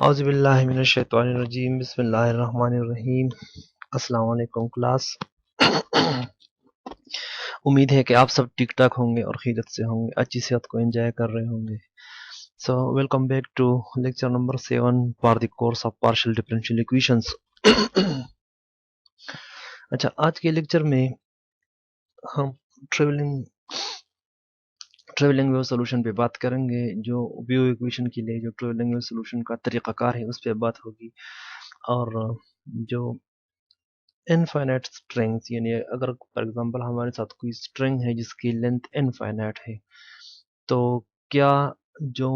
औज़ुबिल्लाहिमिनश्शैतानिर्रजीम बिस्मिल्लाहिर्रहमानिर्रहीम। अस्सलाम वालेकुम क्लास। उम्मीद है कि आप सब ठीक ठाक होंगे और खैरियत से होंगे, अच्छी सेहत को एंजॉय कर रहे होंगे। So welcome back to lecture number 7 for the course of partial differential equations. अच्छा, आज के लेक्चर में हम ट्रेवलिंग वेव सोल्यूशन पे बात करेंगे। जो वेव इक्वेशन के लिए जो ट्रेवलिंग वेव सोल्यूशन का तरीक़ाकार है उस पर बात होगी। और जो इनफाइनाइट स्ट्रिंग्स, यानी अगर फॉर एग्जांपल हमारे साथ कोई स्ट्रिंग है जिसकी लेंथ इनफाइनाइट है, तो क्या जो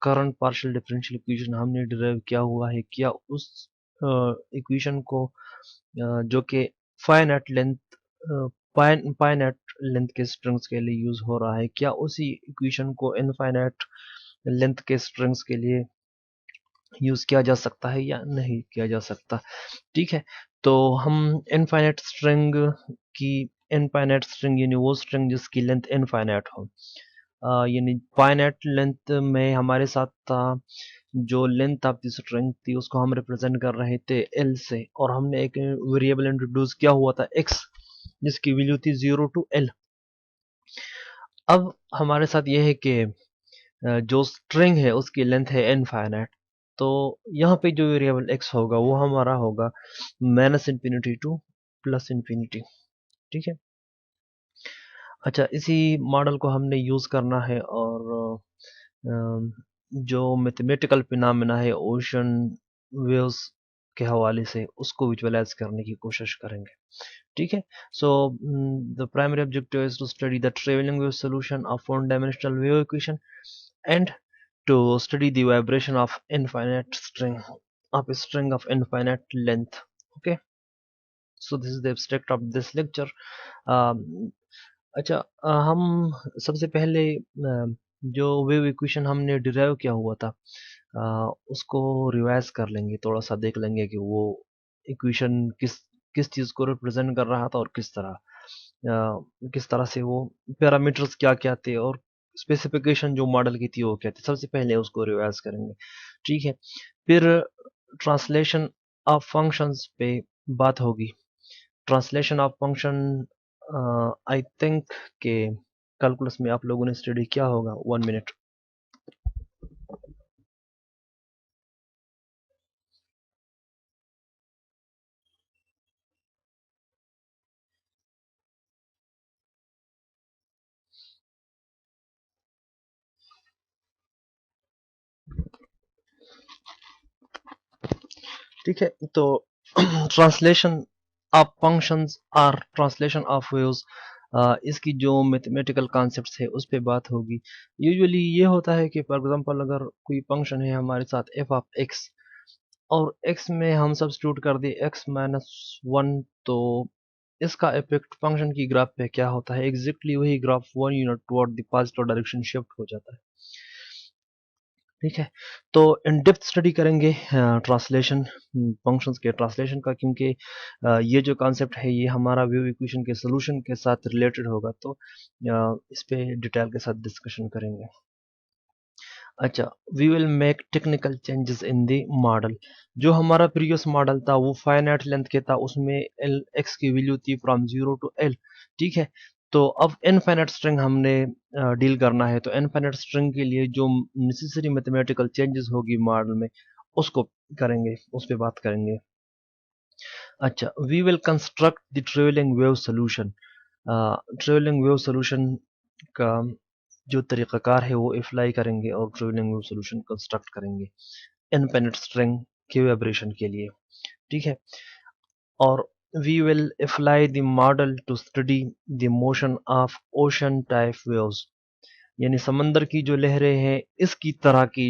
करंट पार्शियल डिफरेंशियल इक्वेशन हमने डिराइव किया हुआ है, क्या उस इक्वेशन को जो कि फाइनाइट लेंथ फाइनाइट लेंथ के स्ट्रिंग्स के लिए यूज हो रहा है, क्या उसी इक्वेशन को इनफाइनाइट लेंथ के स्ट्रिंग्स के लिए यूज किया जा सकता है या नहीं किया जा सकता। ठीक है, तो हम इनफाइनाइट स्ट्रिंग की इनफाइनाइट स्ट्रिंग यानी वो स्ट्रिंग जिसकी लेंथ इनफाइनाइट हो, यानी फाइनाइट लेंथ में हमारे साथ था जो लेंथ ऑफ द स्ट्रिंग थी उसको हम रिप्रेजेंट कर रहे थे एल से, और हमने एक वेरिएबल इंट्रोड्यूस किया हुआ था एक्स जिसकी वैल्यू थी 0 टू एल। अब हमारे साथ ये है कि जो स्ट्रिंग है उसकी लेंथ है इनफाइनाइट, तो यहाँ पे जो वेरिएबल एक्स होगा वो हमारा होगा minus infinity two plus infinity. ठीक है। अच्छा, इसी मॉडल को हमने यूज करना है और जो मैथमेटिकल फिनोमेना है ओशन वेव्स के हवाले से उसको विजुअलाइज करने की कोशिश करेंगे। ठीक है। So the primary objective is to study the travelling wave solution of one dimensional wave equation and to study the vibration of infinite string of a string of infinite length. Okay, so this is the abstract of this lecture. um, अच्छा, हम सबसे पहले जो wave equation हमने derive किया हुआ था उसको रिवाइज कर लेंगे, थोड़ा सा देख लेंगे कि वो इक्वेशन किस किस चीज़ को रिप्रेजेंट कर रहा था और किस तरह से वो पैरामीटर्स क्या क्या थे और स्पेसिफिकेशन जो मॉडल की थी वो क्या थी। सबसे पहले उसको रिवाइज करेंगे। ठीक है, फिर ट्रांसलेशन ऑफ फंक्शंस पे बात होगी। Translation of function I think के कैलकुलस में आप लोगों ने स्टडी किया होगा। 1 मिनट। ठीक है, तो ट्रांसलेशन ऑफ फंक्शंस और ट्रांसलेशन ऑफ वेव्स, इसकी जो मैथमेटिकल कॉन्सेप्ट्स है उस पे बात होगी। यूजुअली ये होता है कि फॉर एग्जांपल अगर कोई फंक्शन है हमारे साथ एफ ऑफ एक्स और एक्स में हम सब्स्टिट्यूट कर दे एक्स माइनस वन, तो इसका इफेक्ट फंक्शन की ग्राफ पे क्या होता है, एग्जैक्टली वही graph 1 unit toward the positive direction shift हो जाता है। ठीक है, तो इन डेप्थ स्टडी करेंगे ट्रांसलेशन फंक्शंस के ट्रांसलेशन का, क्योंकि ये जो कॉन्सेप्ट है ये हमारा वेव इक्वेशन के सोल्यूशन के साथ रिलेटेड होगा, तो इस पे डिटेल के साथ डिस्कशन करेंगे। अच्छा, we will make technical changes in the model. जो हमारा प्रीवियस मॉडल था वो फाइनाइट लेंथ के था, उसमें एल एक्स की वैल्यू थी फ्रॉम 0 टू एल। ठीक है, तो अब इनफाइनाइट स्ट्रिंग हमने डील करना है, तो इनफाइनाइट स्ट्रिंग के लिए जो नेसेसरी मैथमेटिकल चेंजेस होगी मॉडल में उसको करेंगे, उस पर बात करेंगे। अच्छा, we will construct the travelling wave solution. Travelling wave solution का जो तरीक़ाकार है वो अप्लाई करेंगे और ट्रेवलिंग वेव सोल्यूशन कंस्ट्रक्ट करेंगे इनफिनिट स्ट्रिंग के वाइब्रेशन के लिए। ठीक है, और we will apply the model to study the motion of ocean type waves, यानी समंदर की जो लहरें हैं इसकी तरह की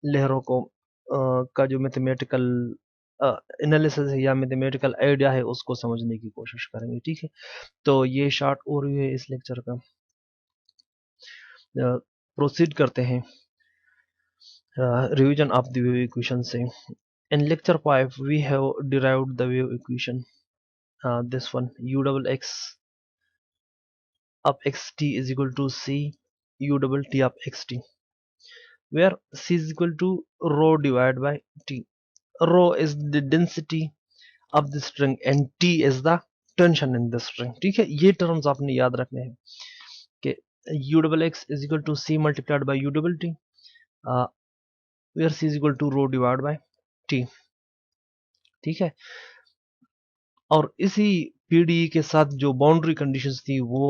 लहरों को का जो मैथमेटिकल एनालिसिस है या मैथमेटिकल आइडिया है उसको समझने की कोशिश करेंगे। ठीक है, तो ये शॉर्ट ओवरव्यू है इस लेक्चर का। प्रोसीड करते हैं revision of the wave equation से। In lecture 5 we have derived the wave equation, this one u double x of xt is equal to c u double t of xt, where c is equal to rho divided by t. Rho is the density of the string and t is the tension in the string. ठीक है, ये terms आपने याद रखने हैं कि u double x is equal to c multiplied by u double t, where c is equal to rho divided by t. ठीक है, और इसी पीडीई के साथ जो बाउंड्री कंडीशंस थी वो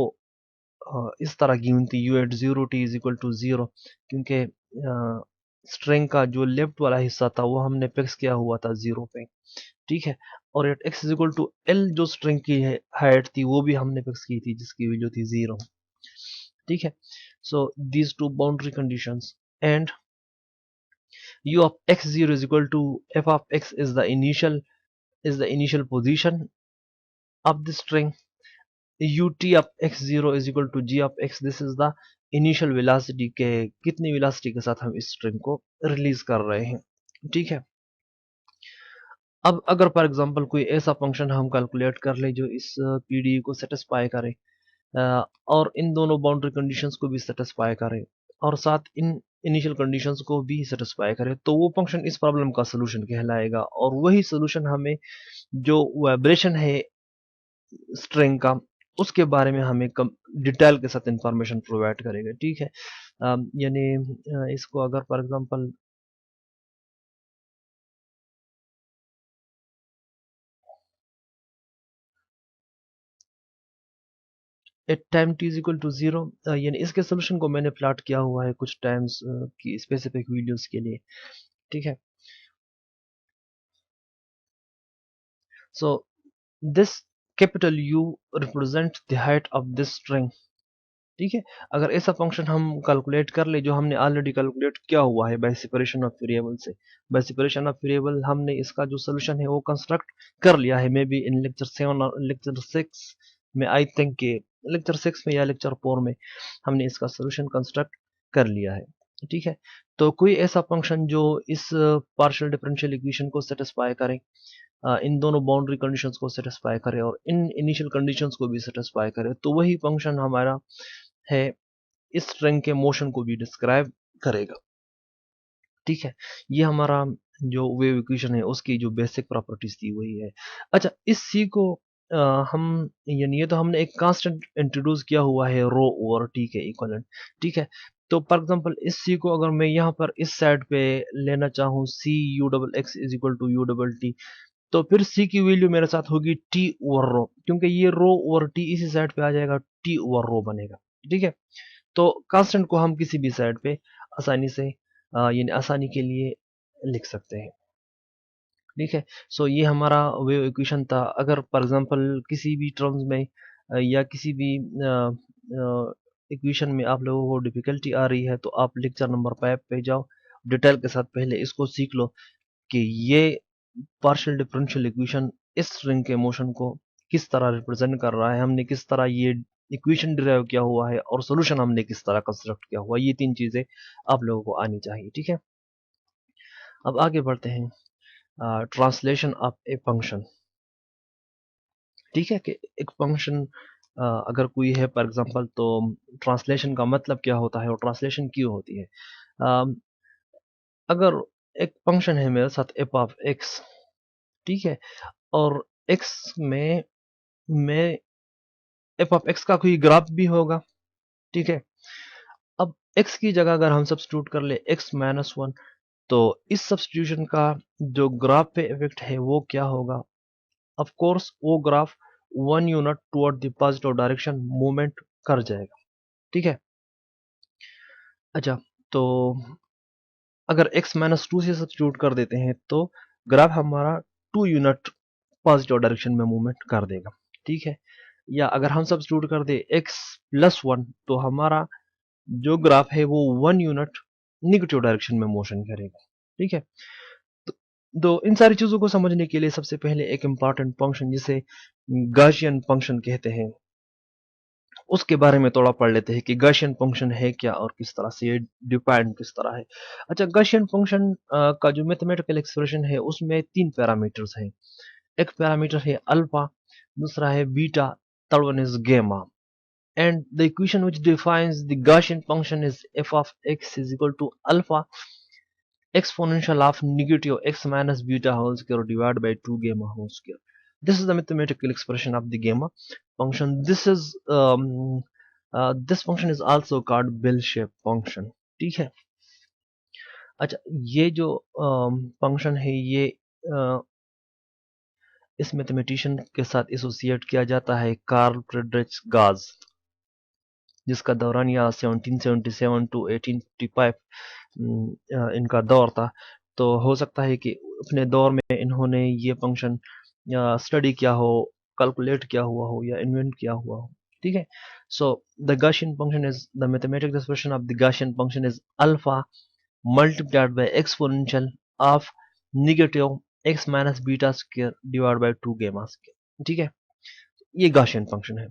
इस तरह गिवन थी u at 0 t is equal to 0, क्योंकि स्ट्रिंग का जो लेफ्ट वाला हिस्सा था वो हमने फिक्स किया हुआ था 0 पे। ठीक है, और at x is equal to l जो स्ट्रिंग की हाइट थी वो भी हमने फिक्स की थी जिसकी वैल्यू थी 0। ठीक है, so these two boundary conditions and u of x0 is equal to f of x is the initial position of the string. ut of x0 is equal to g of x, this is the initial velocity के कितनी velocity के साथ हम इस string को release कर रहे हैं। ठीक है, अब अगर फॉर एग्जांपल कोई ऐसा फंक्शन हम कैलकुलेट कर ले जो इस पीडीई को सेटिस्फाई करे और इन दोनों बाउंड्री कंडीशंस को भी सेटिस्फाई करे और साथ इन इनिशियल कंडीशंस को भी सेटिस्फाई करे, तो वो फंक्शन इस प्रॉब्लम का सोल्यूशन कहलाएगा और वही सोल्यूशन हमें जो वाइब्रेशन है स्ट्रिंग का उसके बारे में हमें डिटेल के साथ इंफॉर्मेशन प्रोवाइड करेगा। ठीक है, यानी इसको अगर for example at time t is equal to 0, यानी इसके सोल्यूशन को मैंने प्लॉट किया हुआ है कुछ टाइम्स की स्पेसिफिक वीडियोस के लिए। ठीक है, so this capital U represent the height of this string. ठीक है, अगर ऐसा फंक्शन हम कैलकुलेट कर ले जो हमने ऑलरेडी कैलकुलेट किया हुआ है बाय सेपरेशन ऑफ वेरिएबल से, बाय सेपरेशन ऑफ वेरिएबल हमने इसका जो सोल्यूशन है वो कंस्ट्रक्ट कर लिया है, मे बी इन लेक्चर 7 और लेक्चर 6 में, आई थिंक कि लेक्चर 6 में या लेक्चर 4 में हमने इसका सोल्यूशन कंस्ट्रक्ट कर लिया है। ठीक है, तो कोई ऐसा फंक्शन जो इस पार्शियल डिफरेंशियल इक्वेशन को सेटिस्फाई करे, इन दोनों बाउंड्री कंडीशंस को सेटिस्फाई करे और इन इनिशियल कंडीशंस को भी सेटिस्फाई करे, तो वही फंक्शन हमारा है इस स्ट्रिंग के मोशन को भी डिस्क्राइब करेगा। ठीक है, ये हमारा जो वेव इक्वेशन है उसकी जो बेसिक प्रॉपर्टीज थी वही है। अच्छा, इस सी को हम यानी ये तो हमने एक कांस्टेंट इंट्रोड्यूस किया हुआ है रो ओवर टी के इक्वलेंट। ठीक है, तो फॉर एग्जांपल इस सी को अगर मैं यहाँ पर इस साइड पे लेना चाहूँ c u double x is equal to u double t, तो फिर सी की वैल्यू मेरे साथ होगी टी ओवर रो, क्योंकि ये रो ओवर टी इसी साइड पे आ जाएगा, टी ओवर रो बनेगा। ठीक है, तो कांस्टेंट को हम किसी भी साइड पे आसानी से यानी आसानी के लिए लिख सकते हैं। ठीक है, सो ये हमारा वेव इक्वेशन था। अगर फॉर एग्जांपल किसी भी टर्म्स में या किसी भी इक्वेशन में आप लोगों को डिफिकल्टी आ रही है तो आप लेक्चर नंबर 5 पे जाओ, डिटेल के साथ पहले इसको सीख लो कि ये पार्शियल डिफरेंशियल इक्वेशन इस स्ट्रिंग के मोशन को किस तरह रिप्रेजेंट कर रहा है, हमने किस तरह ये इक्वेशन डिराइव किया हुआ है और सोल्यूशन हमने किस तरह कंस्ट्रक्ट किया हुआ है, ये तीन चीजें आप लोगों को आनी चाहिए। ठीक है, अब आगे बढ़ते हैं ट्रांसलेशन ऑफ ए फंक्शन। ठीक है, कि एक फंक्शन अगर कोई है फॉर एग्जांपल, तो ट्रांसलेशन का मतलब क्या होता है और ट्रांसलेशन क्यों होती है। अगर एक फंक्शन है मेरे साथ एफ ऑफ एक्स, ठीक है, और एक्स में मैं एफ ऑफ एक्स का कोई ग्राफ भी होगा। ठीक है, अब एक्स की जगह अगर हम सब्स्टिट्यूट कर ले एक्स माइनस 1, तो इस सब्स्टिट्यूशन का जो ग्राफ पे इफेक्ट है वो क्या होगा। ऑफ कोर्स वो graph 1 unit toward the positive direction movement कर जाएगा। ठीक है, अच्छा, तो अगर x माइनस 2 से सब्स्टिट्यूट कर देते हैं तो ग्राफ हमारा 2 यूनिट पॉजिटिव डायरेक्शन में मूवमेंट कर देगा। ठीक है, या अगर हम सब्स्टिट्यूट कर दे x प्लस 1, तो हमारा जो ग्राफ है वो 1 यूनिट निगेटिव डायरेक्शन में मोशन करेगा। ठीक है, तो इन सारी चीजों को समझने के लिए सबसे पहले एक इंपॉर्टेंट फंक्शन जिसे गॉसियन फंक्शन कहते हैं उसके बारे में थोड़ा पढ़ लेते हैं कि गॉसियन फंक्शन है क्या और किस तरह से ये डिफाइंड किस तरह है। अच्छा, गॉसियन फंक्शन का जो मैथमेटिकल एक्सप्रेशन है उसमें तीन पैरामीटर्स हैं। एक पैरामीटर है अल्फा, दूसरा है बीटा, थर्ड वन इज गेमा। and the equation which defines the Gaussian function is f of x is equal to alpha exponential of negative x minus beta whole square divided by 2 gamma whole square. This is the mathematical expression of the gamma function. This function is also called bell shape function. ठीक है. अच्छा, ये जो function है ये इस mathematician के साथ एसोसिएट किया जाता है कार्ल फ्रेडरिक गाज, जिसका दौरानिया 1777 टू 1855 इनका दौर था. तो हो सकता है कि अपने दौर में इन्होंने ये फंक्शन स्टडी किया हो, कैलकुलेट किया हुआ हो या इन्वेंट किया हुआ हो. ठीक है. So the Gaussian function is the mathematical expression of the Gaussian function is alpha multiplied by exponential of negative x minus beta square divided by 2 gamma square. ठीक है. ये Gaussian फंक्शन है.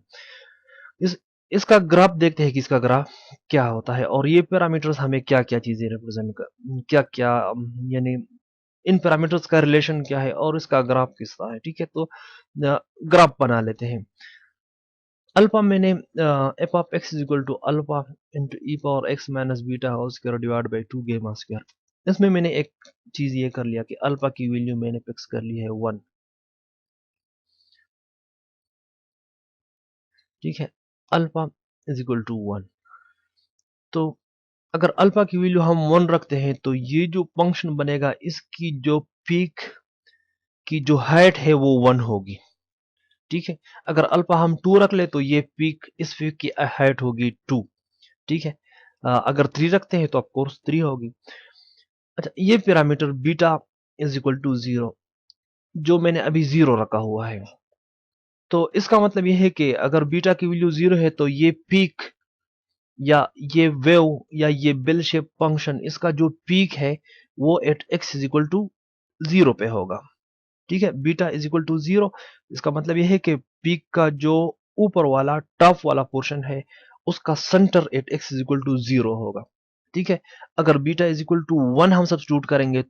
इस इसका ग्राफ देखते हैं कि इसका ग्राफ क्या होता है और ये पैरामीटर्स हमें क्या क्या चीजें रिप्रेजेंट कर क्या क्या यानी इन पैरामीटर्स का रिलेशन क्या है और इसका ग्राफ किस तरह है. ठीक है. तो ग्राफ बना लेते हैं. अल्फा मैंने f of x is equal to alpha into e power x minus beta whole square divide by 2 gamma square. इसमें मैंने एक चीज ये कर लिया कि अल्फा की वैल्यू मैंने फिक्स कर ली है 1. ठीक है. Alpha is equal to 1. तो अगर अल्फा की वैल्यू हम 1 रखते हैं तो ये जो फंक्शन बनेगा इसकी जो पीक की जो हाइट है वो 1 होगी. ठीक है. अगर अल्फा हम 2 रख ले तो ये पीक इस पीक की हाइट होगी 2. ठीक है. अगर 3 रखते हैं तो ऑफकोर्स 3 होगी. अच्छा, ये parameter beta is equal to 0 जो मैंने अभी 0 रखा हुआ है. तो इसका मतलब ये है कि अगर बीटा की वैल्यू 0 है तो ये पीक या ये वेव या ये बेल शेप फंक्शन इसका जो पीक है वो at x is equal to 0 पे होगा. ठीक है. Beta is equal to 0. इसका मतलब यह है कि पीक का जो ऊपर वाला टॉप वाला पोर्शन है उसका centre at x is equal to 0 होगा. ठीक है. अगर बीटा इज इक्वल टू 1 हम सब्स्टिट्यूट करेंगे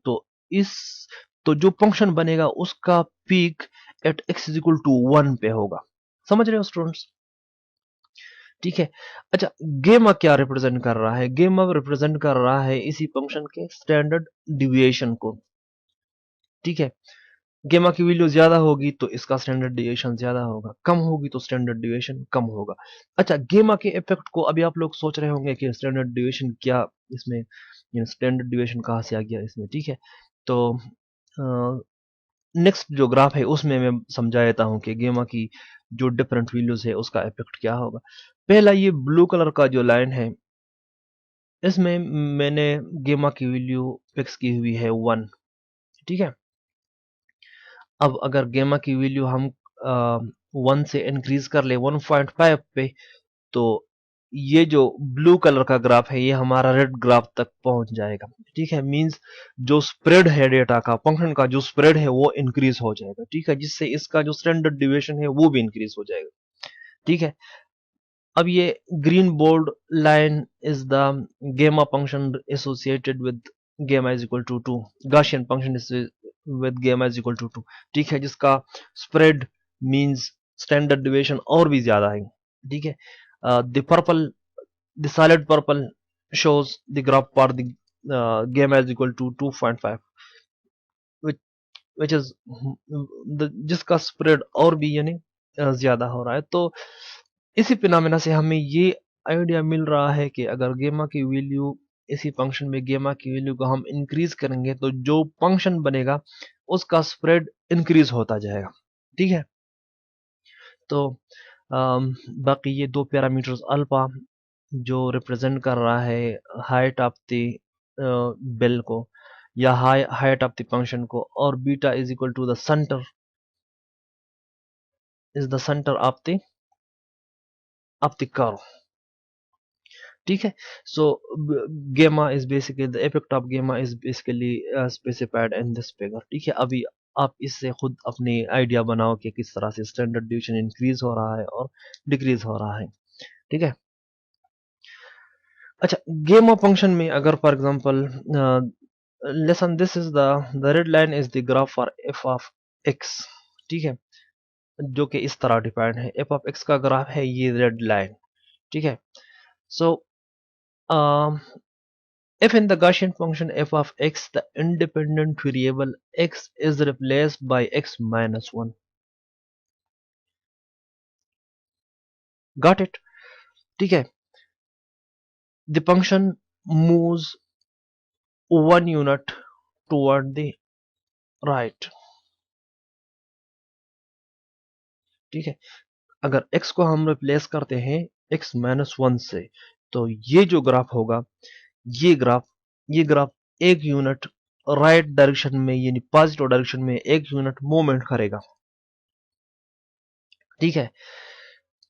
तो जो फंक्शन बनेगा उसका peak at x is equal to 1 पे होगा. समझ रहे हो स्टूडेंट्स? ठीक है. अच्छा, गेमा क्या रिप्रेजेंट कर रहा है? गेमा रिप्रेजेंट कर रहा है इसी फंक्शन के स्टैंडर्ड डिविएशन को. ठीक है. गेमा की वैल्यू ज्यादा होगी तो इसका स्टैंडर्ड डिविएशन ज्यादा होगा, कम होगी तो स्टैंडर्ड डिविएशन कम होगा. अच्छा, गेमा के इफेक्ट को अभी आप लोग सोच रहे होंगे कि स्टैंडर्ड डिविएशन क्या इसमें, स्टैंडर्ड डिविएशन कहाँ से आ गया इसमें. ठीक है. तो नेक्स्ट जो ग्राफ है उसमें मैं समझा देता हूँ कि गेमा की जो डिफरेंट वैल्यूज है उसका इफेक्ट क्या होगा. पहला ये ब्लू कलर का जो लाइन है इसमें मैंने गेमा की वैल्यू फिक्स की हुई है 1. ठीक है. अब अगर गेमा की वैल्यू हम 1 से इंक्रीज कर ले 1.5 पे तो ये जो ब्लू कलर का ग्राफ है ये हमारा रेड ग्राफ तक पहुंच जाएगा. ठीक है. मींस जो स्प्रेड है डेटा का फंक्शन का जो स्प्रेड है वो इंक्रीज हो जाएगा. ठीक है. जिससे इसका जो स्टैंडर्ड डिविएशन है वो भी इंक्रीज हो जाएगा. ठीक है. अब ये green bold line is the gamma function associated with gamma is equal to 2. Gaussian function is with gamma is equal to 2. ठीक है. जिसका स्प्रेड मींस स्टैंडर्ड डिविएशन और भी ज्यादा है. ठीक है. The solid purple shows the graph for the gamma is equal to 2.5 which is जिसका स्प्रेड और भी यानी ज्यादा हो रहा है. तो इसी फिनोमेना से हमें ये आइडिया मिल रहा है कि अगर गेमा की वैल्यू इसी फंक्शन में गेमा की वैल्यू को हम इंक्रीज करेंगे तो जो फंक्शन बनेगा उसका स्प्रेड इंक्रीज होता जाएगा. ठीक है. तो बाकी ये दो पैरामीटर्स अल्फा जो रिप्रेजेंट कर रहा है हाइट ऑफ द बेल को या हाइट ऑफ द फंक्शन को और beta is equal to the centre is the centre of the curve. ठीक है. So gamma is basically the effect of gamma is basically specified in this figure. ठीक है. अभी आप इससे खुद अपनी आइडिया बनाओ कि किस तरह से स्टैंडर्ड डिवीजन इंक्रीज हो रहा है और डिक्रीज हो रहा है. ठीक है. अच्छा, गेमा फंक्शन में अगर for example lesson this is the red line is the graph for F of x. ठीक है. जो कि इस तरह डिफाइंड है. एफ ऑफ एक्स का ग्राफ है ये रेड लाइन. ठीक है। सो if in the Gaussian function f of x the independent variable x is replaced by x minus 1, got it? ठीक है, the function moves 1 unit toward the right, ठीक है। अगर x को हम रिप्लेस करते हैं x माइनस 1 से, तो ये जो ग्राफ होगा, ये ग्राफ 1 यूनिट राइट डायरेक्शन में यानी पॉजिटिव डायरेक्शन में 1 यूनिट मूवमेंट करेगा, ठीक है।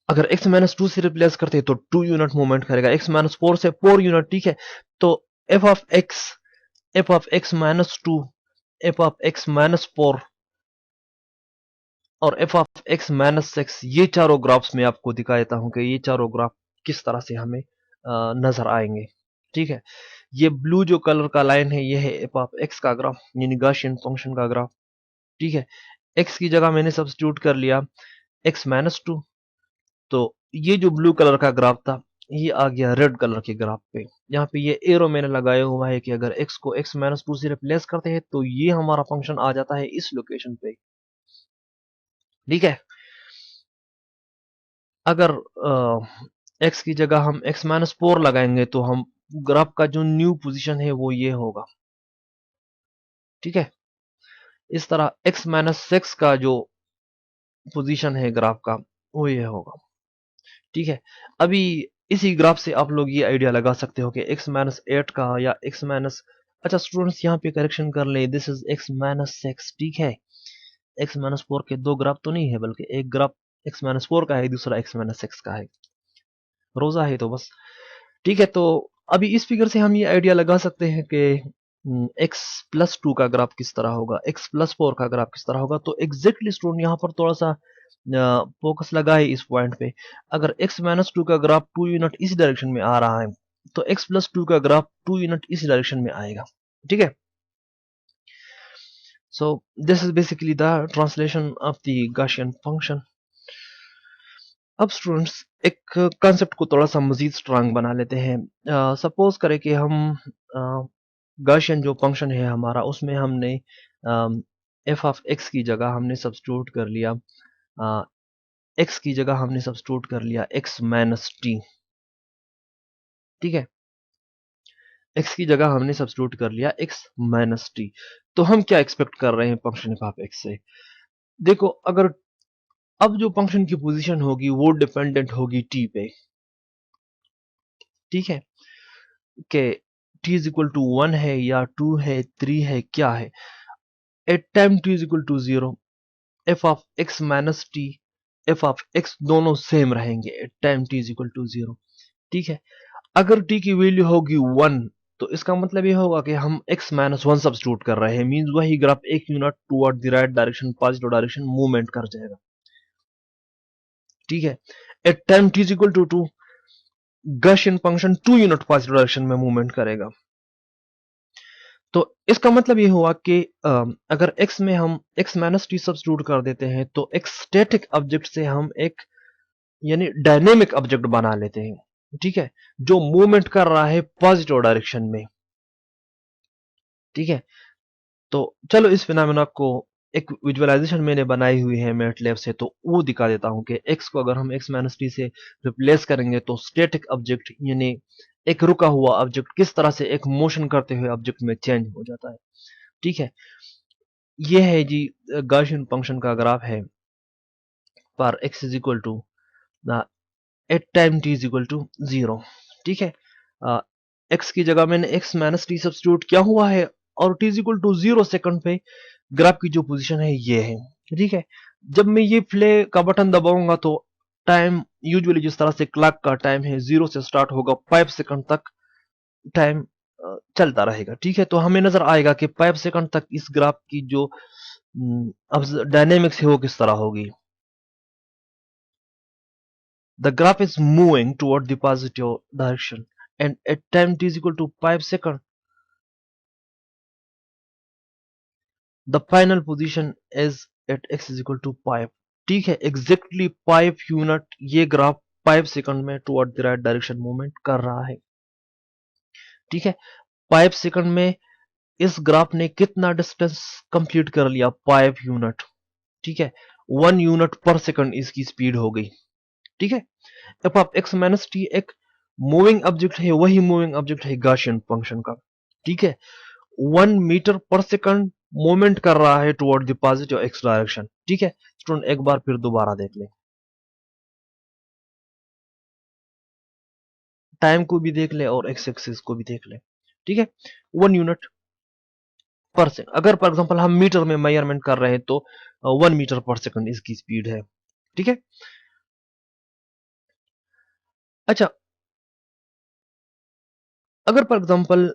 अगर x माइनस 2 से रिप्लेस करते हैं तो 2 यूनिट मूवमेंट करेगा, x माइनस 4 से 4 यूनिट, ठीक है। तो f of x minus 2, f of x minus 4 और f ऑफ x माइनस 6, ये चारों ग्राफ्स में आपको दिखा देता हूं कि ये चारों ग्राफ किस तरह से हमें नजर आएंगे, ठीक है। ये ब्लू जो कलर का लाइन है ये है f ऑफ x का ग्राफ यानी गॉसियन फंक्शन का ग्राफ, ठीक है। x की जगह मैंने सब्स्टिट्यूट कर लिया x माइनस 2, तो ये जो ब्लू कलर का ग्राफ था ये आ गया रेड कलर के ग्राफ पे। यहाँ पे ये एरो मैंने लगाया हुआ है कि अगर x को x माइनस 2 से रिप्लेस करते हैं तो ये हमारा फंक्शन आ जाता है इस लोकेशन पे, ठीक है। अगर x की जगह हम x माइनस 4 लगाएंगे तो हम ग्राफ का जो न्यू पोजीशन है वो ये होगा, ठीक है। इस तरह x माइनस 6 का जो पोजीशन है ग्राफ का वो ये होगा, ठीक है। अभी इसी ग्राफ से आप लोग ये आइडिया लगा सकते हो कि x माइनस 8 का या x माइनस, अच्छा स्टूडेंट्स यहाँ पे करेक्शन कर ले, दिस इज x माइनस 6, ठीक है। x माइनस 4 के दो ग्राफ तो नहीं है, बल्कि एक ग्राफ x माइनस 4 का है, दूसरा x माइनस 6 का है, रोजा है तो बस, ठीक है। तो अभी इस फिगर से हम ये आइडिया लगा सकते हैं कि x प्लस 2 का ग्राफ किस तरह होगा, x प्लस 4 का ग्राफ किस तरह होगा। तो एग्जैक्टली स्टूडेंट यहाँ पर थोड़ा सा फोकस लगा है इस पॉइंट पे। अगर x माइनस 2 का ग्राफ 2 यूनिट इस डायरेक्शन में आ रहा है तो x प्लस 2 का ग्राफ 2 यूनिट इस डायरेक्शन में आएगा, ठीक है। So this is basically the translation of the Gaussian function. अब स्टूडेंट्स एक कॉन्सेप्ट को थोड़ा सा मजीद स्ट्रांग बना लेते हैं। सपोज करें कि हम गॉसियन जो फंक्शन है हमारा उसमें हमने एफ ऑफ एक्स की जगह हमने सब्स्टिट्यूट कर लिया एक्स की जगह हमने सब्स्टिट्यूट कर लिया एक्स माइनस टी, ठीक है। एक्स की जगह हमने सब्स्टिट्यूट कर लिया एक्स माइनस टी। तो हम क्या एक्सपेक्ट कर रहे हैं फंक्शन एफ ऑफ एक्स से? देखो, अगर अब जो फंक्शन की पोजीशन होगी वो डिपेंडेंट होगी टी पे, ठीक है, कि t इज इक्वल टू 1 है या 2 है 3 है क्या है। At time t is equal to 0 f of x minus t f of x दोनों सेम रहेंगे at time t is equal to 0, ठीक है। अगर t की वैल्यू होगी 1 तो इसका मतलब ये होगा कि हम x माइनस 1 सब्स्टिट्यूट कर रहे हैं, मींस वही graph 1 unit toward the right direction positive direction movement कर जाएगा, ठीक है। At time t is equal to 2 Gaussian function 2 unit positive direction में मूवमेंट करेगा। तो इसका मतलब ये हुआ कि अगर x में हम x माइनस टी सब्स्टिट्यूट कर देते हैं तो एक स्टैटिक ऑब्जेक्ट से हम एक यानी डायनेमिक ऑब्जेक्ट बना लेते हैं, ठीक है, जो मूवमेंट कर रहा है पॉजिटिव डायरेक्शन में, ठीक है। तो चलो इस फिनोमेना को एक विजुअलाइजेशन मैंने बनाई हुई है मैटलैब से, तो वो दिखा देता हूं कि x को अगर हम x माइनस टी से रिप्लेस करेंगे तो स्टैटिक ऑब्जेक्ट यानी एक रुका हुआ ऑब्जेक्ट किस तरह से एक मोशन करते हुए ऑब्जेक्ट में चेंज हो जाता है, ठीक है। ये है जी गॉसियन फंक्शन का ग्राफ है पर x is equal to at time t is equal to 0, ठीक है। x की जगह मैंने x माइनस टी सब्स्टिट्यूट किया हुआ है और t is equal to 0 second पे ग्राफ की जो पोजीशन है ये है, ठीक है। जब मैं ये प्ले का बटन दबाऊंगा तो टाइम यूजुअली जिस तरह से क्लॉक का टाइम है 0 से स्टार्ट होगा 5 सेकंड तक टाइम चलता रहेगा, ठीक है। तो हमें नजर आएगा कि 5 सेकंड तक इस ग्राफ की जो अब डायनेमिक्स है वो किस तरह होगी। The graph is moving toward the positive direction and at time t is equal to 5 seconds, the final position is at x is equal to 5, ठीक है। एग्जैक्टली 5 यूनिट ये ग्राफ 5 सेकंड में toward the right direction movement कर रहा है। ठीक है, 5 second में इस ग्राफ ने कितना डिस्टेंस कंप्लीट कर लिया, 5 यूनिट। ठीक है, 1 यूनिट पर सेकंड इसकी स्पीड हो गई। ठीक है, f of x minus T एक मूविंग ऑब्जेक्ट है, वही मूविंग ऑब्जेक्ट है गॉसियन फंक्शन का। ठीक है, 1 मीटर पर सेकंड मूवमेंट कर रहा है toward the positive x direction. ठीक है स्टूडेंट, एक बार फिर दोबारा देख लें, टाइम को भी देख ले और एक्स एक्सिस को भी देख ले। ठीक है, 1 यूनिट पर सेकंड, अगर फॉर एग्जांपल हम मीटर में मेजरमेंट कर रहे हैं तो 1 मीटर पर सेकंड इसकी स्पीड है। ठीक है, अच्छा, अगर फॉर एग्जांपल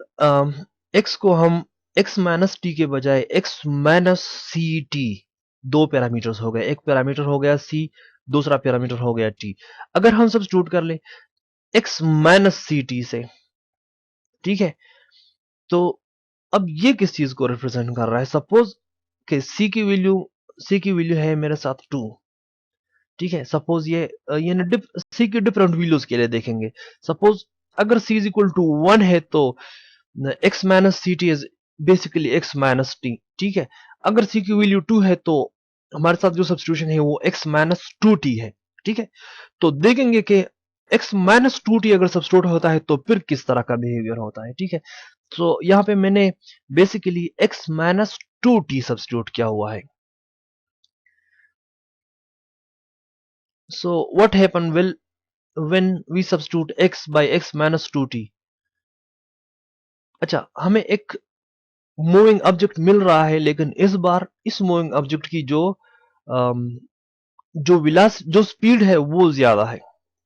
एक्स को हम एक्स माइनस टी के बजाय एक्स माइनस सी टी, दो पैरामीटर्स हो गए, एक पैरामीटर हो गया सी, दूसरा पैरामीटर हो गया टी। अगर हम सब्स्टिट्यूट कर ले एक्स माइनस सी टी से, ठीक है, तो अब ये किस चीज को रिप्रेजेंट कर रहा है? सपोज कि सी की वैल्यू है मेरे साथ 2। ठीक है, सपोज ये सी की डिफरेंट वैल्यूज के लिए देखेंगे। सपोज अगर सी इज इक्वल टू 1 है तो x minus c t is basically x minus t. ठीक है, अगर सी की वैल्यू 2 है तो हमारे साथ जो सब्स्टिट्यूशन है वो एक्स माइनस टू टी है। ठीक है, तो देखेंगे कि एक्स माइनस टू टी अगर सब्स्टिट्यूट होता है तो फिर किस तरह का बिहेवियर होता है। ठीक है, तो यहाँ पे मैंने basically x minus two T substitute किया हुआ है। So what happen will when we substitute x by x minus 2t? अच्छा, हमें एक मूविंग ऑब्जेक्ट मिल रहा है, लेकिन इस बार इस मूविंग ऑब्जेक्ट की अम, जो स्पीड है वो ज्यादा है।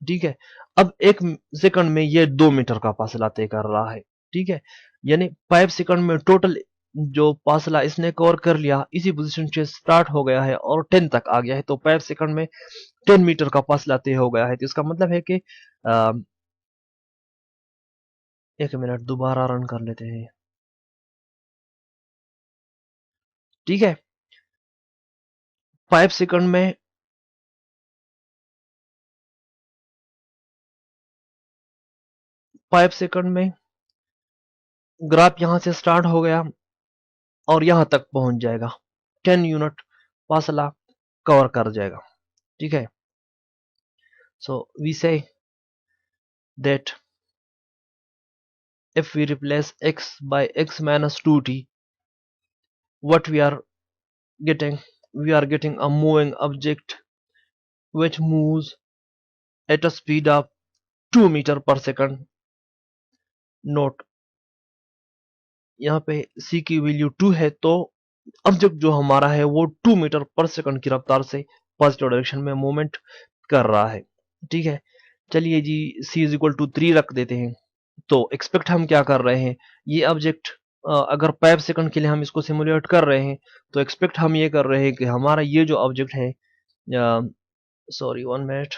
ठीक है, अब एक सेकंड में ये 2 मीटर का फासला तय कर रहा है। ठीक है, यानी 5 सेकंड में टोटल जो फासला इसने कवर कर लिया इसी पोजीशन से स्टार्ट हो गया है और 10 तक आ गया है, तो 5 सेकंड में 10 मीटर का फासला तय हो गया है। तो इसका मतलब है कि एक मिनट दोबारा रन कर लेते हैं। ठीक है, 5 सेकंड में 5 सेकंड में ग्राफ यहां से स्टार्ट हो गया और यहां तक पहुंच जाएगा, 10 यूनिट फासला कवर कर जाएगा। ठीक है, so we say that if we replace x by x minus 2t, what getting we are getting a moving object which moves at a speed of 2 meter per second. Note, यहाँ पे c की value 2 है तो object जो हमारा है वो 2 metre per second की रफ्तार से पॉजिटिव डायरेक्शन में मूवमेंट कर रहा है। ठीक है, चलिए जी c इज इक्वल टू 3 रख देते हैं। तो एक्सपेक्ट हम क्या कर रहे हैं, ये ऑब्जेक्ट अगर 5 सेकंड के लिए हम इसको सिमुलेट कर रहे हैं तो एक्सपेक्ट हम ये कर रहे हैं कि हमारा ये जो ऑब्जेक्ट है, सॉरी 1 मिनट,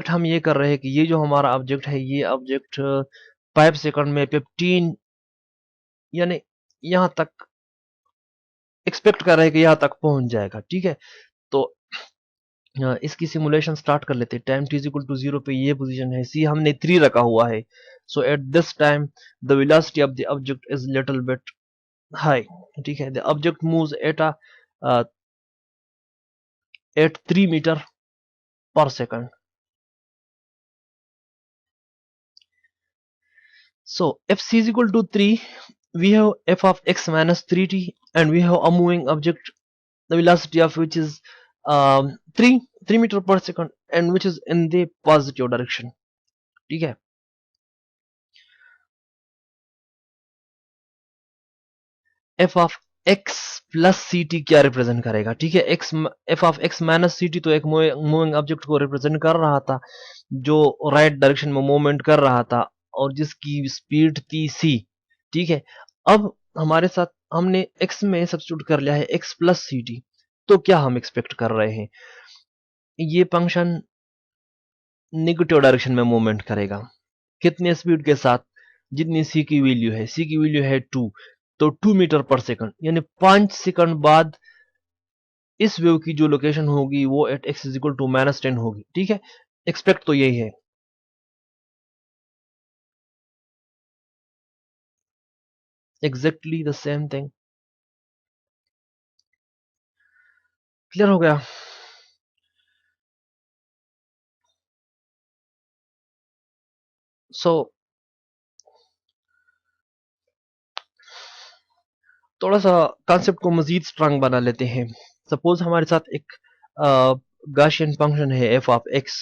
हम ये कर रहे हैं कि ये जो हमारा ऑब्जेक्ट है ये ऑब्जेक्ट 5 सेकंड में 15, यानी यहां तक एक्सपेक्ट कर रहे हैं कि यहां तक पहुंच जाएगा। ठीक है, तो इसकी सिमुलेशन स्टार्ट कर लेते हैं। Time t is equal to 0 पे ये पोजीशन है, सी हमने 3 रखा हुआ है। So at this time the velocity of the object is little bit high. ठीक है, the object moves at 3 metre per second. So if c is equal to 3, we have f of x minus 3t and we have a moving object, the velocity of which is 3 meter per second and which is in the positive direction. ठीक है, f of x plus c t क्या represent करेगा? ठीक है, f of x minus c t तो एक moving object को represent कर रहा था जो राइट डायरेक्शन में मूवमेंट कर रहा था और जिसकी स्पीड थी सी। ठीक है, अब हमारे साथ हमने x में सब्स्टिट्यूट कर लिया है x प्लस सी टी, तो क्या हम एक्सपेक्ट कर रहे हैं, ये फंक्शन नेगेटिव डायरेक्शन में मूवमेंट करेगा। कितने स्पीड के साथ? जितनी सी की वैल्यू है, सी की वैल्यू है 2, तो 2 मीटर पर सेकंड, यानी 5 सेकंड बाद इस वेव की जो लोकेशन होगी वो at x is equal to -10 होगी। ठीक है, एक्सपेक्ट तो यही है। Exactly the same thing. Clear हो गया? सो थोड़ा सा कॉन्सेप्ट को मजीद स्ट्रांग बना लेते हैं। सपोज हमारे साथ एक गाशियन फंक्शन है एफ ऑफ एक्स।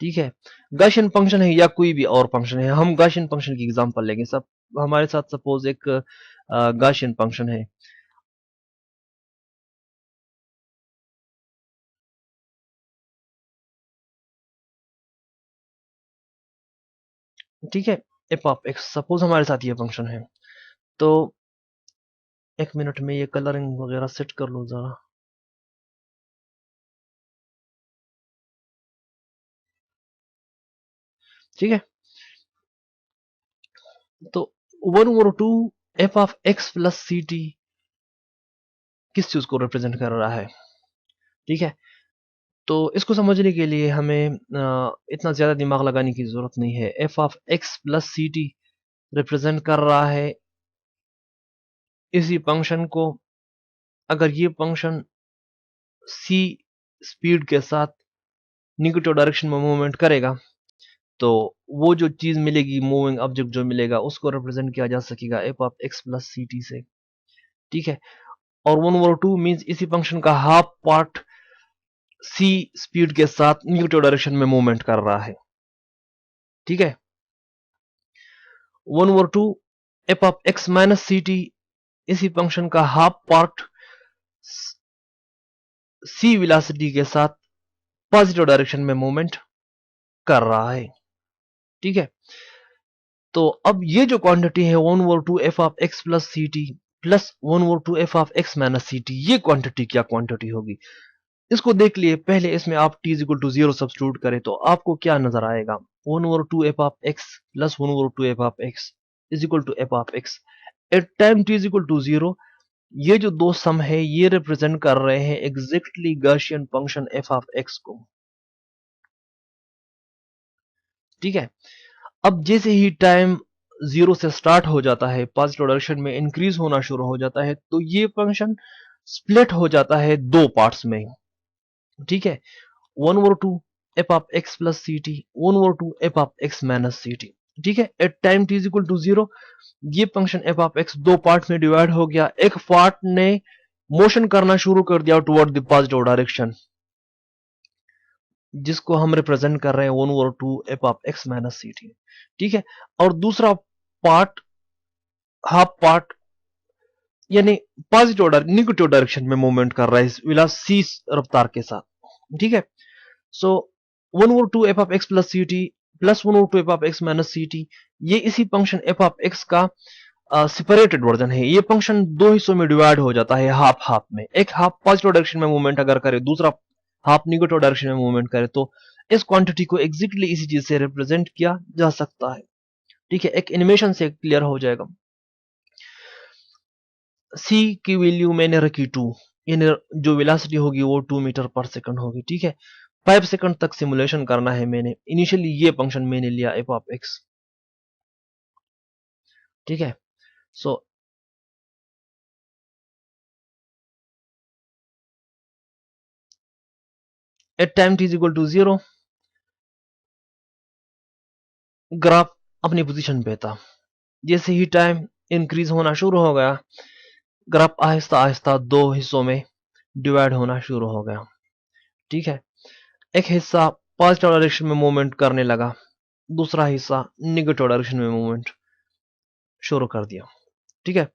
ठीक है, गाशियन फंक्शन है या कोई भी और फंक्शन है, हम गाशियन फंक्शन की एग्जांपल लेंगे। सब हमारे साथ सपोज एक गाशियन फंक्शन है। ठीक है, एफ ऑफ एक्स सपोज हमारे साथ ये फंक्शन है। तो एक मिनट में ये कलरिंग वगैरह सेट कर लो जरा। ठीक है, तो 1/2 f of x plus c t किस चीज को रिप्रेजेंट कर रहा है? ठीक है, तो इसको समझने के लिए हमें इतना ज्यादा दिमाग लगाने की जरूरत नहीं है। F of x plus c t represent कर रहा है इसी फंक्शन को। अगर ये फंक्शन सी स्पीड के साथ निगेटिव डायरेक्शन में मूवमेंट करेगा तो वो जो चीज मिलेगी, मूविंग ऑब्जेक्ट जो मिलेगा, उसको रिप्रेजेंट किया जा सकेगा f of x plus c t से। ठीक है, और 1/2 मीन्स इसी फंक्शन का हाफ पार्ट सी स्पीड के साथ निगेटिव डायरेक्शन में मूवमेंट कर रहा है। ठीक है, 1/2 f of x minus c t इसी फंक्शन का हाफ पार्ट सी वेलोसिटी के साथ पॉजिटिव डायरेक्शन में मूवमेंट कर रहा है। ठीक है, तो अब ये जो क्वांटिटी है 1/2 f of x plus c t plus 1/2 f of x minus c t, ये क्वांटिटी क्या क्वांटिटी होगी? इसको देख लिए। पहले इसमें आप t is equal to 0 substitute करें तो आपको क्या नजर आएगा? 1/2 f of x plus 1/2 f of x is equal to f of x at time t is equal to 0। ये जो दो सम है ये रिप्रेजेंट कर रहे हैं exactly Gaussian function f of x को। ठीक है, अब जैसे ही टाइम 0 से स्टार्ट हो जाता है, पॉजिटिव डायरेक्शन में इंक्रीज होना शुरू हो जाता है, तो ये फंक्शन स्प्लिट हो जाता है दो पार्ट्स में। ठीक है, 1/2 f of x plus c t, 1/2 f of x minus c t. ठीक है, at time t is equal to 0 ये फंक्शन एफ ऑफ एक्स दो पार्ट में डिवाइड हो गया। एक पार्ट ने मोशन करना शुरू कर दिया टुवर्ड द पॉजिटिव डायरेक्शन, जिसको हम रिप्रेजेंट कर रहे हैं 1/2 f of x minus c t. ठीक है, और दूसरा पार्ट, हाफ पार्ट, यानी पॉजिटिव निगेटिव डायरेक्शन में मूवमेंट कर रहा है वेलोसिटी सी रफ्तार के साथ। ठीक है, so 1/2 f of x plus c t plus 1/2 f of x minus c t, ये इसी फंक्शन एफ ऑफ एक्स का सेपरेटेड वर्जन है। ये फंक्शन दो हिस्सों में डिवाइड हो जाता है हाफ हाफ में। एक हाफ पॉजिटिव डायरेक्शन में मूवमेंट अगर करे, दूसरा हाफ निगेटिव डायरेक्शन में मूवमेंट करे, तो इस क्वांटिटी को एग्जैक्टली इसी चीज से रिप्रेजेंट किया जा सकता है। ठीक है, एक एनिमेशन से क्लियर हो जाएगा। सी की वैल्यू मैंने रखी 2, यानी जो वेलोसिटी होगी वो 2 मीटर पर सेकंड होगी। ठीक है, 5 सेकंड तक सिमुलेशन करना है मैंने। इनिशियली ये फंक्शन मैंने लिया एफ ऑफ एक्स। ठीक है, so at time t is equal to 0 graph अपनी पोजीशन पे था। जैसे ही टाइम इंक्रीज होना शुरू हो गया, ग्राफ आहिस्ता आहिस्ता दो हिस्सों में डिवाइड होना शुरू हो गया। ठीक है, एक हिस्सा पॉजिटिव डायरेक्शन में मूवमेंट करने लगा, दूसरा हिस्सा निगेटिव डायरेक्शन में मूवमेंट शुरू कर दिया। ठीक है,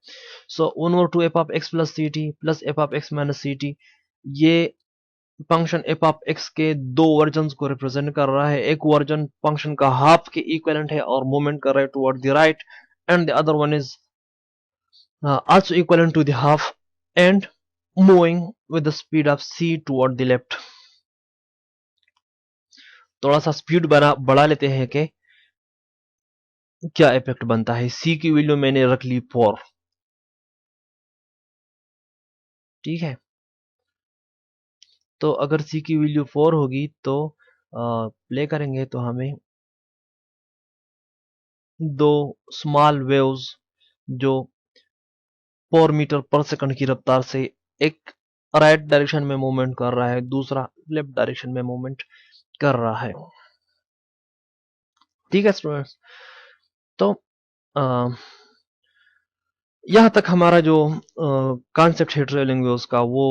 so 1/2 f of x plus c t plus f of x minus c t, ये फंक्शन एफ ऑफ एक्स के दो वर्जन को रिप्रेजेंट कर रहा है। एक वर्जन फंक्शन का हाफ के इक्विवेलेंट है और मूवमेंट कर रहा है toward the right, and the other one is also equivalent to the half and moving with the speed of c toward the left। थोड़ा सा स्पीड बढ़ा लेते हैं कि क्या इफेक्ट बनता है। c की वैल्यू मैंने रख ली 4। ठीक है, तो अगर सी की वैल्यू 4 होगी तो प्ले करेंगे तो हमें दो स्मॉल वेव्स जो 4 मीटर पर सेकंड की रफ्तार से एक राइट डायरेक्शन में मूवमेंट कर रहा है, दूसरा लेफ्ट डायरेक्शन में मूवमेंट कर रहा है। ठीक है स्टूडेंट्स, तो यहाँ तक हमारा जो कॉन्सेप्ट है ट्रेवलिंग वेव्स का वो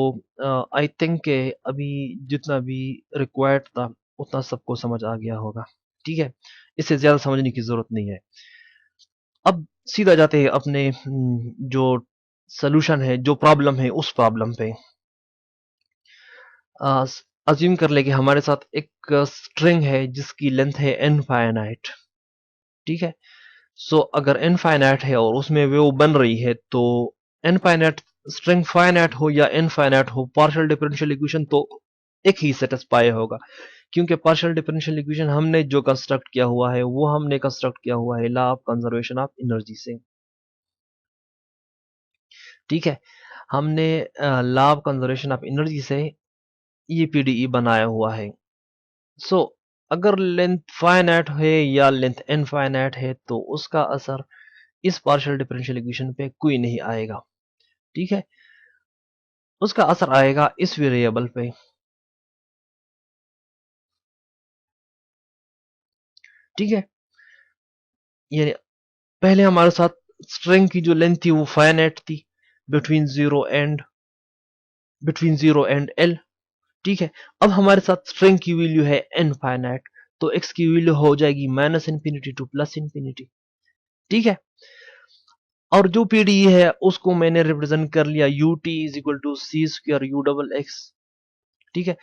आई थिंक के अभी जितना भी रिक्वायर्ड था उतना सबको समझ आ गया होगा। ठीक है, इससे ज्यादा समझने की जरूरत नहीं है। अब सीधा जाते हैं अपने जो सोल्यूशन है, जो प्रॉब्लम है उस प्रॉब्लम पे। अज्यूम कर ले कि हमारे साथ एक स्ट्रिंग है जिसकी लेंथ है इनफाइनाइट। ठीक है, सो अगर इनफाइनाइट है और उसमें वेव बन रही है तो इनफाइनाइट स्ट्रिंग फाइनाइट हो या इनफाइनाइट हो, पार्शियल डिफरेंशियल इक्वेशन तो एक ही सेटिस्फाई होगा, क्योंकि पार्शियल डिफरेंशियल इक्वेशन हमने जो कंस्ट्रक्ट किया हुआ है वो हमने कंस्ट्रक्ट किया हुआ है law of conservation of energy से। ठीक है, हमने law of conservation of energy से ये पीडीई बनाया हुआ है। सो अगर लेंथ फाइनाइट है या लेंथ इनफाइनाइट है तो उसका असर इस पार्शियल डिफरेंशियल इक्वेशन पे कोई नहीं आएगा। ठीक है, उसका असर आएगा इस वेरिएबल पे। ठीक है, यानी पहले हमारे साथ स्ट्रिंग की जो लेंथ थी वो फाइनाइट थी बिटवीन जीरो एंड एल। ठीक है, अब हमारे साथ स्ट्रिंग की वैल्यू है इनफाइनाइट, तो एक्स की वैल्यू हो जाएगी minus infinity two plus infinity. ठीक है, और जो पीडी है उसको मैंने रिप्रेजेंट कर लिया u t is equal to c square u double x. ठीक है,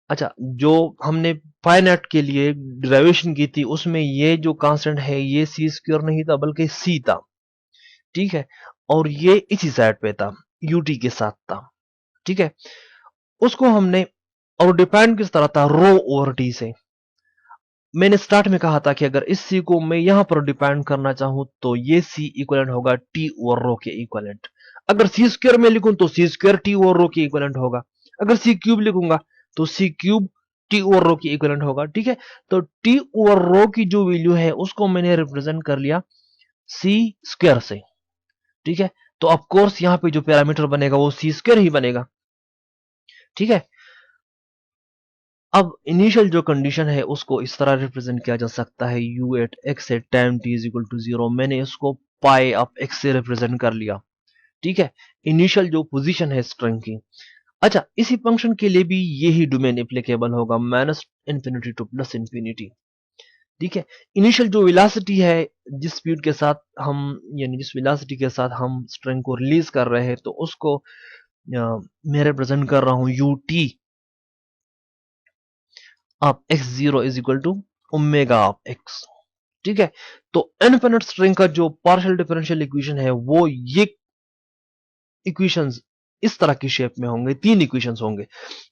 अच्छा, जो हमने फाइनाइट के लिए डिराइवेशन की थी उसमें ये जो कांस्टेंट है ये सी स्क्र नहीं था बल्कि सी था। ठीक है, और ये इसी साइड पे था, यूटी के साथ था। ठीक है, उसको हमने, और डिपेंड किस तरह था, रो ओवर टी से। मैंने स्टार्ट में कहा था कि अगर इस सी को मैं यहां पर डिपेंड करना चाहूं तो ये सी इक्वलेंट होगा टी ओवर रो के इक्वलेंट। अगर सी स्क्वायर में लिखूं तो सी स्क्वायर टी ओवर रो के इक्वलेंट होगा। अगर सी क्यूब लिखूंगा तो सी क्यूब टी ओवर रो के इक्वलेंट होगा। ठीक है, तो टी ओवर रो की जो वैल्यू है उसको मैंने रिप्रेजेंट कर लिया सी स्क्वायर से। ठीक है, तो ऑफ कोर्स यहां पे जो पैरामीटर बनेगा वो सी स्क्वायर ही बनेगा। ठीक है, अब इनिशियल जो कंडीशन है उसको इस तरह रिप्रेजेंट किया जा सकता है u at x at time t is equal to zero. मैंने इसको पाई ऑफ एक्स से रिप्रेजेंट कर लिया। ठीक है, इनिशियल जो पोजीशन है स्ट्रिंग की। अच्छा, इसी फंक्शन के लिए भी यही डोमेन एप्लीकेबल होगा, minus infinity two plus infinity. ठीक है, इनिशियल जो वेलोसिटी है जिस स्पीड के साथ हम, यानी जिस वेलोसिटी के साथ हम स्ट्रिंग को रिलीज कर रहे हैं तो उसको मैं रिप्रेजेंट कर रहा हूं u t of x zero is equal to omega of x. ठीक है, तो इनफिनिट स्ट्रिंग का जो पार्शियल डिफरेंशियल इक्वेशन है वो ये इक्वेशंस इस तरह की शेप में होंगे, तीन इक्वेशंस होंगे।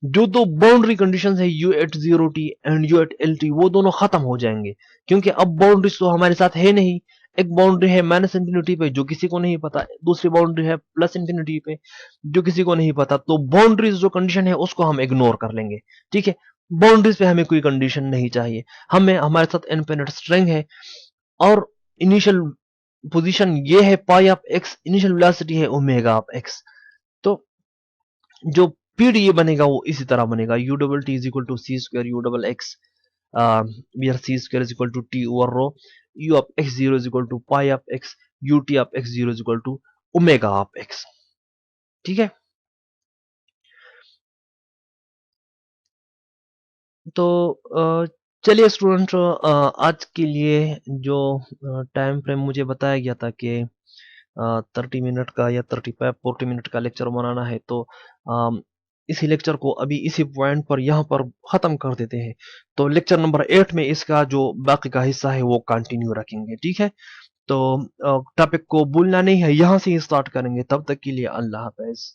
जो दो बाउंड्री कंडीशंस है u at zero t and u at l t वो दोनों खत्म हो जाएंगे, क्योंकि अब बाउंड्रीज तो हमारे साथ है नहीं। एक बाउंड्री है माइनस इंफिनिटी पे जो किसी को नहीं पता, दूसरी बाउंड्री है प्लस इंफिनिटी पे जो किसी को नहीं पता। तो बाउंड्रीज जो कंडीशन है उसको हम इग्नोर कर लेंगे। ठीक है, बाउंड्रीज पे हमें कोई कंडीशन नहीं चाहिए, हमें हमारे साथ इनफिनिट स्ट्रिंग है और इनिशियल पोजीशन ये है pi of x, initial velocity है ओमेगा ऑफ एक्स। तो जो पीडीए बनेगा वो इसी तरह बनेगा u double t is equal to c square u double x where c square is equal to t over rho, u of x0 is equal to pi of x, ut of x0 is equal to omega of x। ठीक है, तो चलिए student, आज के लिए जो time frame मुझे बताया गया था कि 30 मिनट का या 35-40 मिनट का लेक्चर बनाना है, तो इसी लेक्चर को अभी इसी पॉइंट पर यहाँ पर ख़त्म कर देते हैं। तो लेक्चर नंबर 8 में इसका जो बाकी का हिस्सा है वो कंटिन्यू रखेंगे। ठीक है, तो टॉपिक को भूलना नहीं है, यहाँ से ही स्टार्ट करेंगे। तब तक के लिए अल्लाह हाफ़िज़।